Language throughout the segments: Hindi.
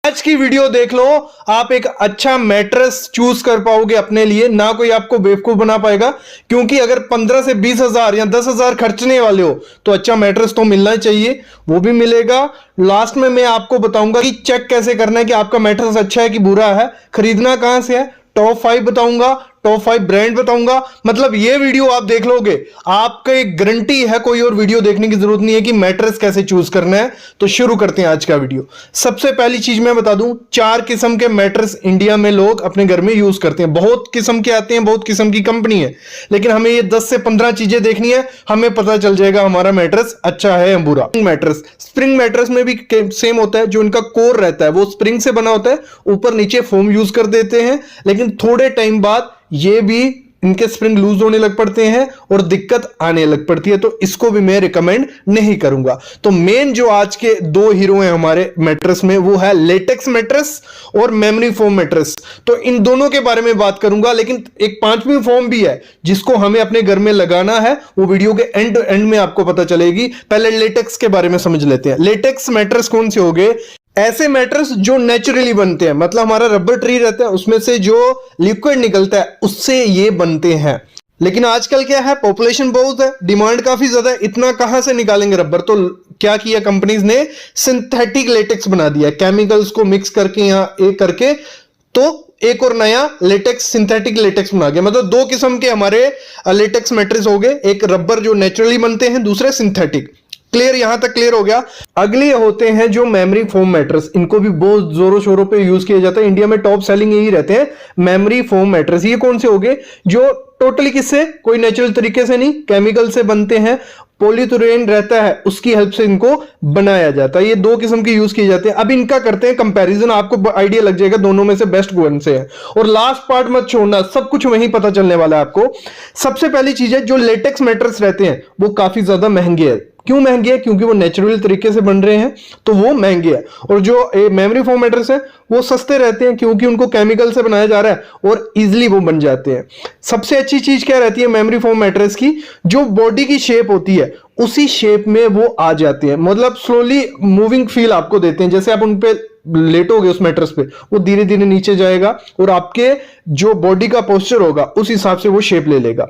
आज की वीडियो देख लो, आप एक अच्छा मैट्रेस चूज कर पाओगे अपने लिए, ना कोई आपको बेवकूफ बना पाएगा। क्योंकि अगर 15 से 20 हजार या 10 हजार खर्चने वाले हो तो अच्छा मैट्रेस तो मिलना ही चाहिए, वो भी मिलेगा। लास्ट में मैं आपको बताऊंगा कि चेक कैसे करना है कि आपका मैट्रेस अच्छा है कि बुरा है, खरीदना कहां से है, टॉप 5 बताऊंगा, टॉप 5 ब्रांड बताऊंगा। मतलब ये वीडियो आप देख लोगे, आपका एक गारंटी है, कोई और वीडियो देखने की जरूरत नहीं है कि मैट्रेस कैसे चूज करना है। तो शुरू करते हैं आज का वीडियो। सबसे पहली चीज मैं बता दूं, 4 किस्म के मैट्रेस इंडिया में लोग अपने घर में यूज करते हैं। बहुत किस्म के आते हैं, बहुत किस्म की कंपनी है, लेकिन हमें ये 10 से 15 चीजें देखनी है, हमें पता चल जाएगा हमारा मैट्रेस अच्छा है या बुरा। मैट्रेस, स्प्रिंग मैट्रेस में भी सेम होता है। जो इनका कोर रहता है वो स्प्रिंग से बना होता है, ऊपर नीचे फोम यूज कर देते हैं, लेकिन थोड़े टाइम बाद ये भी इनके स्प्रिंग लूज होने लग पड़ते हैं और दिक्कत आने लग पड़ती है, तो इसको भी मैं रिकमेंड नहीं करूंगा। तो मेन जो आज के 2 हीरो हैं हमारे मैट्रेस में, वो है लेटेक्स मैट्रेस और मेमोरी फोम मैट्रेस। तो इन दोनों के बारे में बात करूंगा, लेकिन एक 5वीं फॉर्म भी है जिसको हमें अपने घर में लगाना है, वो वीडियो के एंड में आपको पता चलेगी। पहले लेटेक्स के बारे में समझ लेते हैं। लेटेक्स मैट्रेस कौन से हो गए? ऐसे मैट्रेस जो नेचुरली बनते हैं, मतलब हमारा रबर ट्री रहता है, उसमें से जो लिक्विड निकलता है उससे ये बनते हैं। लेकिन आजकल क्या है, पॉपुलेशन बहुत है, डिमांड काफी ज्यादा है, इतना कहां से निकालेंगे रबर? तो क्या किया कंपनीज ने, सिंथेटिक लेटेक्स बना दिया, केमिकल्स को मिक्स करके यहां एक करके, तो एक और नया लेटेक्स, सिंथेटिक लेटेक्स बना गया। मतलब 2 किस्म के हमारे लेटेक्स मैट्रेस हो गए, एक रबर जो नेचुरली बनते हैं, दूसरे सिंथेटिक। क्लियर? यहां तक क्लियर हो गया। अगले होते हैं जो मेमोरी फोम मैट्रेस, इनको भी बहुत जोरों शोरों पे यूज किया जाता है। इंडिया में टॉप सेलिंग यही रहते हैं, मेमोरी फोम मैट्रेस। ये कौन से हो गए? जो टोटली किससे, कोई नेचुरल तरीके से नहीं, केमिकल से बनते हैं, पॉलीथुरेन रहता है, उसकी हेल्प से इनको बनाया जाता है। ये 2 किस्म के यूज किए जाते हैं। अब इनका करते हैं कंपैरिजन, आपको आइडिया लग जाएगा दोनों में से बेस्ट कौन से है। और लास्ट पार्ट मत छोड़ना, सब कुछ वहीं पता चलने वाला है आपको। सबसे पहली चीज है, जो लेटेक्स मैट्रेस रहते हैं वो काफी ज्यादा महंगे हैं। क्यों महंगे हैं? क्योंकि वो नेचुरल तरीके से बन रहे हैं, तो वो महंगे हैं। और जो मेमोरी फोम मैट्रेस है वो सस्ते रहते हैं, क्योंकि उनको केमिकल से बनाया जा रहा है और इजीली वो बन जाते हैं। सबसे अच्छी चीज क्या रहती है मेमोरी फोम मैट्रेस की? जो बॉडी की शेप होती है उसी शेप में वो आ जाते हैं। मतलब स्लोली मूविंग फील आपको देते हैं। जैसे आप उन पे लेटोगे उस मैट्रेस पे, वो धीरे धीरे नीचे जाएगा और आपके जो बॉडी का पोस्चर होगा उस हिसाब से वो शेप ले लेगा।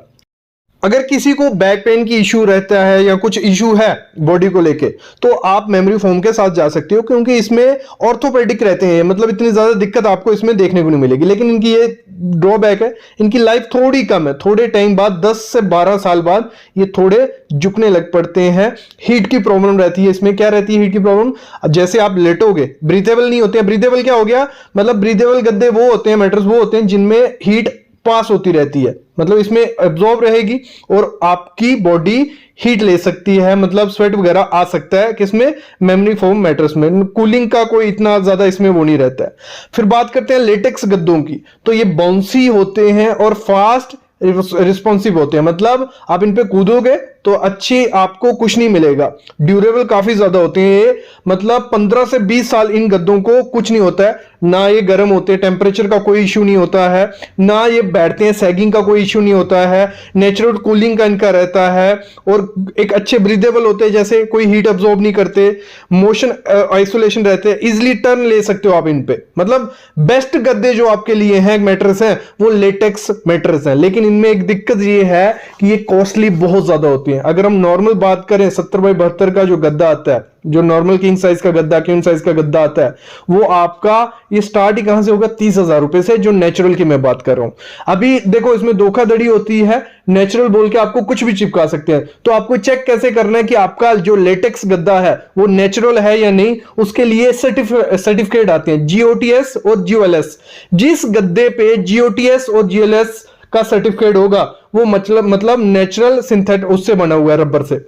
अगर किसी को बैक पेन की इशू रहता है या कुछ इशू है बॉडी को लेके, तो आप मेमोरी फोम के साथ जा सकते हो, क्योंकि इसमें ऑर्थोपेडिक रहते हैं। मतलब इतनी ज्यादा दिक्कत आपको इसमें देखने को नहीं मिलेगी। लेकिन इनकी ये ड्रॉबैक है, इनकी लाइफ थोड़ी कम है। थोड़े टाइम बाद, 10 से 12 साल बाद ये थोड़े झुकने लग पड़ते हैं। हीट की प्रॉब्लम रहती है इसमें। क्या रहती है हीट की प्रॉब्लम? जैसे आप लेटोगे, ब्रीथेबल नहीं होते हैं। ब्रीथेबल क्या हो गया? मतलब ब्रीथेबल गद्दे वो होते हैं, मैट्रेस वो होते हैं जिनमें हीट पास होती रहती है। मतलब इसमें एब्जॉर्ब रहेगी और आपकी बॉडी हीट ले सकती है, मतलब स्वेट वगैरह आ सकता है। किसमें? मेमोरी फोम मैट्रेस में। कूलिंग का कोई इतना ज्यादा इसमें वो नहीं रहता है। फिर बात करते हैं लेटेक्स गद्दों की, तो ये बाउंसी होते हैं और फास्ट रिस्पॉन्सिव होते हैं। मतलब आप इन पे कूदोगे तो अच्छी आपको कुछ नहीं मिलेगा। ड्यूरेबल काफी ज्यादा होते हैं ये, मतलब 15 से 20 साल इन गद्दों को कुछ नहीं होता है। ना ये गर्म होते हैं, टेम्परेचर का कोई इश्यू नहीं होता है, ना ये बैठते हैं, सैगिंग का कोई इश्यू नहीं होता है, नेचुरल कूलिंग का इनका रहता है, और एक अच्छे ब्रीदेबल होते हैं, जैसे कोई हीट अब्सॉर्ब नहीं करते, मोशन आइसोलेशन रहते हैं, इजिली टर्न ले सकते हो आप इन पे। मतलब बेस्ट गद्दे जो आपके लिए हैं मैट्रेस हैं वो लेटेक्स मैट्रेस हैं। लेकिन इनमें एक दिक्कत ये है कि ये कॉस्टली बहुत ज्यादा होती है। अगर हम नॉर्मल बात करें, 70x72 का जो गद्दा आता है, जो नॉर्मल किंग साइज का गद्दा, क्वीन साइज का गद्दा आता है, वो आपका ये स्टार्ट ही कहां से होगा? 30,000 रुपए से, जो नेचुरल की मैं बात कर रहा हूं। अभी देखो इसमें धोखाधड़ी होती है, नेचुरल बोल के आपको कुछ भी चिपका सकते हैं। तो आपको चेक कैसे करना है कि आपका जो लेटेक्स गद्दा है वो नेचुरल है या नहीं? उसके लिए सर्टिफिकेट आते हैं, GOTS और GLS। जिस गद्दे पे GOTS और GLS का सर्टिफिकेट होगा वो मतलब नेचुरल सिंथेटिक उससे बना हुआ है, रबर से।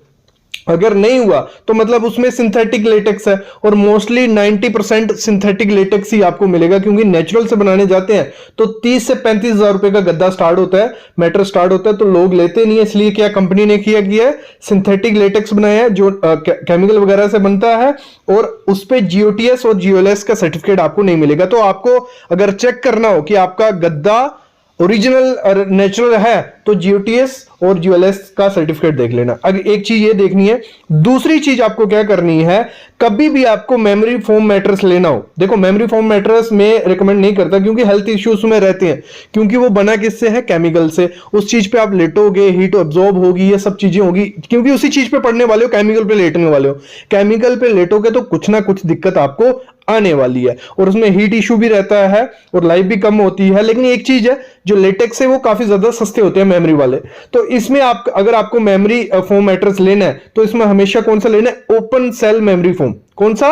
अगर नहीं हुआ तो मतलब उसमें सिंथेटिक लेटेक्स है, और मोस्टली 90% सिंथेटिक लेटेक्स ही आपको मिलेगा, क्योंकि नेचुरल से बनाने जाते हैं तो 30 से 35,000 रुपए का गद्दा स्टार्ट होता है, मैटर स्टार्ट होता है। तो लोग लेते नहीं है, इसलिए क्या कंपनी ने किया है, सिंथेटिक लेटेक्स बनाया है जो केमिकल वगैरह से बनता है, और उस पर GOTS और GLS का सर्टिफिकेट आपको नहीं मिलेगा। तो आपको अगर चेक करना हो कि आपका गद्दा ओरिजिनल और नेचुरल है तो जीओटीएस और जीएलएस का सर्टिफिकेट देख लेना। अगर एक चीज ये देखनी है, दूसरी चीज आपको क्या करनी है, कभी भी आपको मेमोरी फोम मैट्रेस लेना हो, देखो मेमोरी फोम मैट्रेस में रिकमेंड नहीं करता क्योंकि हेल्थ इश्यूज में रहते हैं, क्योंकि वो बना किससे है, केमिकल से। उस चीज पे आप लेटोगे, हीट अब्सॉर्ब होगी, ये सब चीजें होगी, क्योंकि उसी चीज पे पड़ने वाले हो, केमिकल पे लेटने वाले हो। केमिकल पे लेटोगे तो कुछ ना कुछ दिक्कत आपको आने वाली है, और उसमें हीट इशू भी रहता है और लाइफ भी कम होती है। लेकिन एक चीज है, जो लेटेक्स है वो काफी ज्यादा सस्ते होते हैं मेमोरी वाले। तो इसमें आप अगर आपको मेमोरी फोम मैट्रेस लेना है तो इसमें हमेशा कौन सा लेना है, ओपन सेल मेमोरी फोम। कौन सा,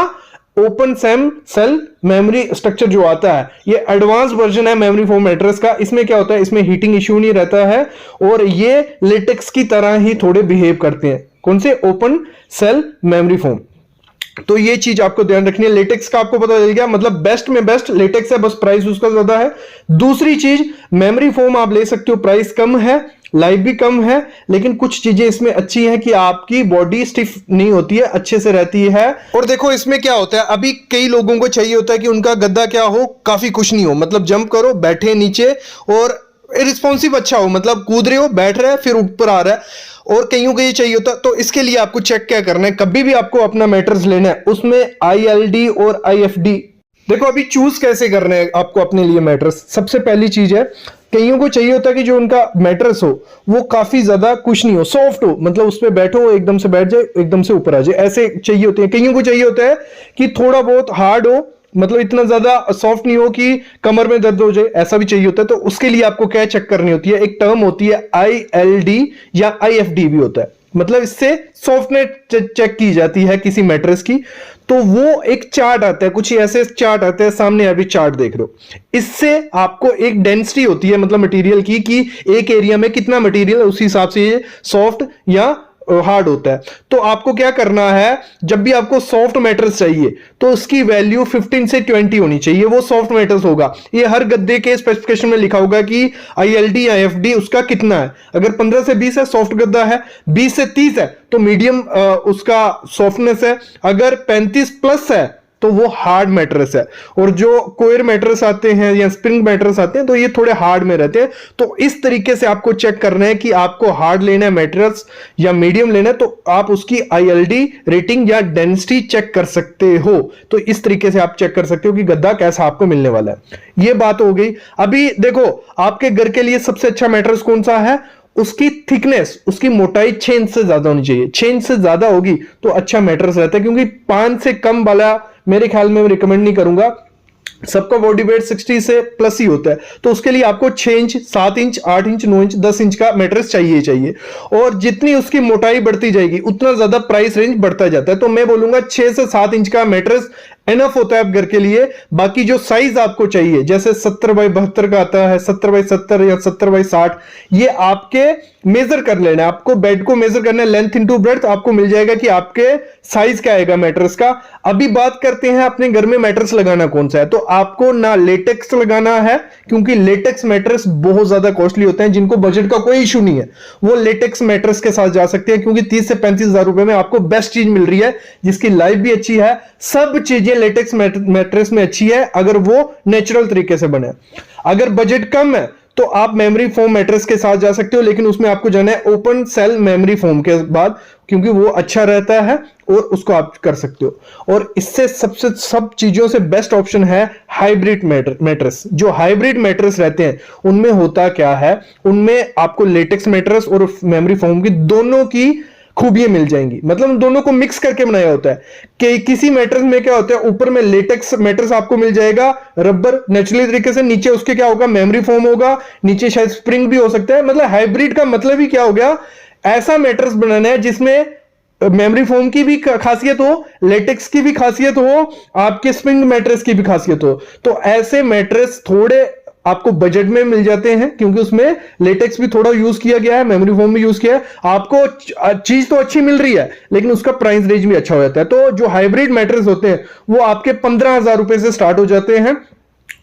ओपन सेल मेमोरी स्ट्रक्चर जो आता है, ये एडवांस वर्जन है मेमोरी फोम मैट्रेस का। इसमें क्या होता है, इसमें हीटिंग इश्यू नहीं रहता है और ये लेटेक्स की तरह ही थोड़े बिहेव करते हैं। कौन से, ओपन सेल मेमोरी फोम। तो ये चीज आपको ध्यान रखनी है। लेटेक्स का आपको पता चल गया, मतलब बेस्ट में बेस्ट लेटेक्स है, बस प्राइस उसका ज्यादा है। दूसरी चीज, मेमोरी फोम आप ले सकते हो, प्राइस कम है, लाइफ भी कम है, लेकिन कुछ चीजें इसमें अच्छी है कि आपकी बॉडी स्टिफ नहीं होती है, अच्छे से रहती है। और देखो इसमें क्या होता है, अभी कई लोगों को चाहिए होता है कि उनका गद्दा क्या हो, काफी कुछ नहीं हो, मतलब जंप करो, बैठे नीचे और रिस्पॉन्सिव अच्छा हो, मतलब कूद रहे हो, बैठ रहे हैं, फिर ऊपर आ रहा है। और कईयों को ये चाहिए होता है, तो इसके लिए आपको चेक क्या करना है, कभी भी आपको अपना मैट्रेस लेना है उसमें ILD और IFD। देखो अभी चूज कैसे करना है आपको अपने लिए मैट्रेस। सबसे पहली चीज है, कईयों को चाहिए होता है कि जो उनका मैट्रेस हो वो काफी ज्यादा कुछ नहीं हो, सॉफ्ट हो, मतलब उस पर बैठो एकदम से बैठ जाए, एकदम से ऊपर आ जाए, ऐसे चाहिए होते हैं। कईयों को चाहिए होता है कि थोड़ा बहुत हार्ड हो, मतलब इतना ज्यादा सॉफ्ट नहीं हो कि कमर में दर्द हो जाए, ऐसा भी चाहिए होता है। तो उसके लिए आपको क्या चेक करनी होती है, एक टर्म होती है ILD या IFD भी होता है, मतलब इससे सॉफ्टनेस चेक की जाती है किसी मैट्रेस की। तो वो एक चार्ट आता है, कुछ ऐसे चार्ट आते हैं, सामने अभी चार्ट देख रहे हो, इससे आपको एक डेंसिटी होती है, मतलब मटेरियल की, कि एक एरिया में कितना मटेरियल है, उसी हिसाब से ये सॉफ्ट या हार्ड होता है। तो आपको क्या करना है, जब भी आपको सॉफ्ट मैट्रेस चाहिए तो उसकी वैल्यू 15 से 20 होनी चाहिए, वो सॉफ्ट मैट्रेस होगा। ये हर गद्दे के स्पेसिफिकेशन में लिखा होगा कि ILD IFD उसका कितना है। अगर 15 से 20 है सॉफ्ट गद्दा है, 20 से 30 है तो मीडियम उसका सॉफ्टनेस है, अगर 35 प्लस है तो वो हार्ड मैट्रेस है। और जो कोयर मैट्रेस आते हैं या स्प्रिंग मैट्रेस आते हैं तो ये थोड़े हार्ड में रहते हैं। तो इस तरीके से आपको चेक करना है कि आपको हार्ड लेना है मैट्रेस या मीडियम लेना है, तो आप उसकी ILD रेटिंग या डेंसिटी चेक कर सकते हो। तो इस तरीके से आप चेक कर सकते हो कि गद्दा कैसा आपको मिलने वाला है। ये बात हो गई। अभी देखो आपके घर के लिए सबसे अच्छा मैट्रेस कौन सा है, उसकी थिकनेस, उसकी मोटाई 6 इंच से ज्यादा होनी चाहिए। 6 इंच से ज्यादा होगी तो अच्छा मैट्रेस रहता है, क्योंकि 5 से कम वाला मेरे ख्याल में रिकमेंड नहीं करूंगा। सबका बॉडी वेट 60 से प्लस ही होता है, तो उसके लिए आपको 6 inch, 7 inch, 8 inch, 9 inch, 10 inch का मैट्रेस चाहिए चाहिए। और जितनी उसकी मोटाई बढ़ती जाएगी उतना ज्यादा प्राइस रेंज बढ़ता जाता है। तो मैं बोलूंगा 6 से 7 इंच का मैट्रेस एनफ होता है आप घर के लिए। बाकी जो साइज आपको चाहिए, जैसे 70 बाई 72 का आता है, 70 बाई 70 या 70 बाई 60, ये आपके मेजर कर लेना है। आपको बेड को मेजर करना है, लेंथ इंटू ब्रेड्थ, आपको मिल जाएगा कि आपके साइज क्या आएगा मैट्रेस का। अभी बात करते हैं अपने घर में मैट्रेस लगाना कौन सा है। तो आपको ना लेटेक्स लगाना है, क्योंकि लेटेक्स मैट्रेस बहुत ज्यादा कॉस्टली होते हैं। जिनको बजट का कोई इशू नहीं है वो लेटेक्स मैट्रेस के साथ जा सकते हैं, क्योंकि 30 से 35 हजार रुपए में आपको बेस्ट चीज मिल रही है, जिसकी लाइफ भी अच्छी है, सब चीजें लेटेक्स मैट्रेस में अच्छी है, अगर वो नेचुरल तरीके से बने। अगर बजट कम है तो आप मेमोरी फोम मैट्रेस के साथ जा सकते हो, लेकिन उसमें आपको जाना है ओपन सेल मेमोरी फोम के बाद, क्योंकि वो अच्छा रहता है और उसको आप कर सकते हो। और इससे सबसे सब चीजों से बेस्ट ऑप्शन है हाइब्रिड मैट्रेस। जो हाइब्रिड मैट्रेस रहते हैं उनमें होता क्या है, उनमें आपको लेटेक्स मैट्रेस और मेमोरी फोम की दोनों की खूबियां मिल जाएंगी, मतलब दोनों को मिक्स करके बनाया होता है। कि किसी मैट्रेस में क्या होता है, ऊपर में लेटेक्स मैट्रेस आपको मिल जाएगा, रबर नेचुरली तरीके से, नीचे उसके क्या होगा, मेमोरी फोम होगा, नीचे शायद स्प्रिंग भी हो सकता है। मतलब हाइब्रिड का मतलब ही क्या हो गया, ऐसा मैट्रेस बनाना है जिसमें मेमोरी फोम की भी खासियत हो, लेटेक्स की भी खासियत हो, आपके स्प्रिंग मैट्रेस की भी खासियत हो। तो ऐसे मैट्रेस थोड़े आपको बजट में मिल जाते हैं, क्योंकि उसमें लेटेक्स भी थोड़ा यूज किया गया है, मेमोरी फोम भी यूज किया है। आपको चीज तो अच्छी मिल रही है, लेकिन उसका प्राइस रेंज भी अच्छा हो जाता है। तो जो हाइब्रिड मैट्रेस होते हैं वो आपके 15,000 रुपए से स्टार्ट हो जाते हैं,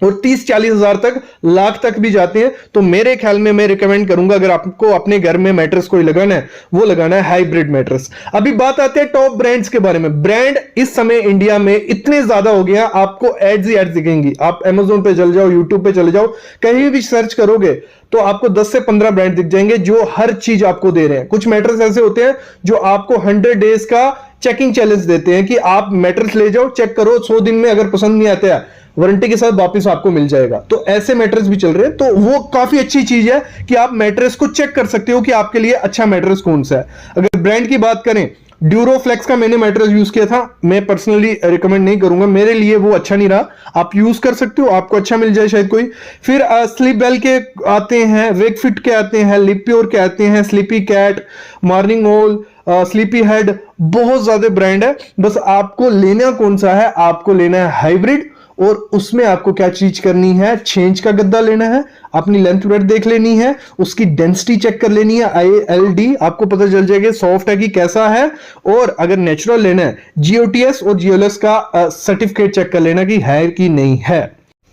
और 30-40 हजार तक, लाख तक भी जाते हैं। तो मेरे ख्याल में मैं रिकमेंड करूंगा, अगर आपको अपने घर में मैट्रेस कोई लगाना है, वो लगाना है हाइब्रिड मैट्रेस। अभी बात आते हैं टॉप ब्रांड्स के बारे में। ब्रांड इस समय इंडिया में इतने ज्यादा हो गया, आपको एड्स ही एड्स दिखेंगी। आप अमेजोन पे चले जाओ, यूट्यूब पे चले जाओ, कहीं भी सर्च करोगे तो आपको 10 से 15 ब्रांड दिख जाएंगे जो हर चीज आपको दे रहे हैं। कुछ मैट्रेस ऐसे होते हैं जो आपको 100 डेज का चेकिंग चैलेंज देते हैं कि आप मैट्रेस ले जाओ, चेक करो, 100 दिन में अगर पसंद नहीं आता है, वारंटी के साथ वापस आपको मिल जाएगा। तो ऐसे मैट्रेस भी चल रहे हैं, तो वो काफी अच्छी चीज है कि आप मैट्रेस को चेक कर सकते हो कि आपके लिए अच्छा मैट्रेस कौन सा है। अगर ब्रांड की बात करें, ड्यूरोफ्लेक्स का मैंने मैट्रेस यूज किया था, मैं पर्सनली रिकमेंड नहीं करूंगा, मेरे लिए वो अच्छा नहीं रहा। आप यूज कर सकते हो, आपको अच्छा मिल जाए शायद कोई। फिर स्लीप वेल के आते हैं, वेकफिट के आते हैं, लिप्योर के आते हैं, स्लीपी कैट, मॉर्निंग ओल, स्लीपी हेड, बहुत ज्यादा ब्रांड है। बस आपको लेना कौन सा है, आपको लेना है हाइब्रिड। और उसमें आपको क्या चीज करनी है, चेंज का गद्दा लेना है, अपनी लेंथ ब्रेड्थ देख लेनी है, उसकी डेंसिटी चेक कर लेनी है, ILD, आपको पता चल जाएगा सॉफ्ट है कि कैसा है। और अगर नेचुरल लेना है, GOTS और GLS का सर्टिफिकेट चेक कर लेना कि है कि नहीं है।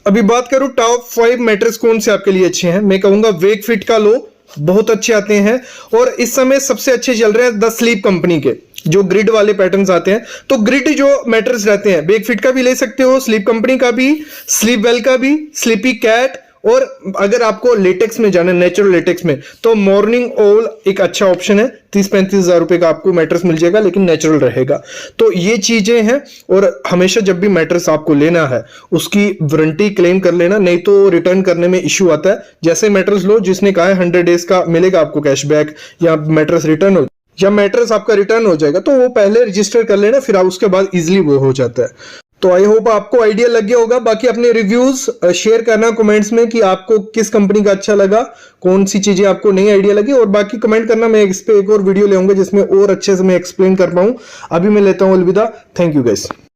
अभी बात करूं टॉप 5 मैट्रेस कौन से आपके लिए अच्छे हैं, मैं कहूंगा वेकफिट का लो, बहुत अच्छे आते हैं। और इस समय सबसे अच्छे चल रहे हैं द स्लीप कंपनी के, जो ग्रिड वाले पैटर्न्स आते हैं। तो ग्रिड जो मैट्रेस रहते हैं, वेकफिट का भी ले सकते हो, स्लीप कंपनी का भी, स्लीप वेल का भी, स्लीपी कैट, और अगर आपको लेटेक्स में जाना है, नेचुरल लेटेक्स में, तो मॉर्निंग ओल एक अच्छा ऑप्शन है। 30-35 हजार रुपए का आपको मैट्रेस मिल जाएगा, लेकिन नेचुरल रहेगा। तो ये चीजें हैं। और हमेशा जब भी मैट्रेस आपको लेना है, उसकी वारंटी क्लेम कर लेना, नहीं तो रिटर्न करने में इश्यू आता है। जैसे मैट्रेस लो, जिसने कहा है 100 डेज का मिलेगा आपको कैशबैक, या मैट्रेस रिटर्न हो, या मैट्रेस आपका रिटर्न हो जाएगा, तो वो पहले रजिस्टर कर लेना, फिर उसके बाद इजिली वो हो जाता है। तो आई होप आपको आइडिया लग गया होगा। बाकी अपने रिव्यूज शेयर करना कमेंट्स में कि आपको किस कंपनी का अच्छा लगा, कौन सी चीजें आपको नहीं आइडिया लगी, और बाकी कमेंट करना। मैं इस पे एक और वीडियो ले आऊंगा जिसमें और अच्छे से मैं एक्सप्लेन कर पाऊं। अभी मैं लेता हूं अलविदा। Thank you guys.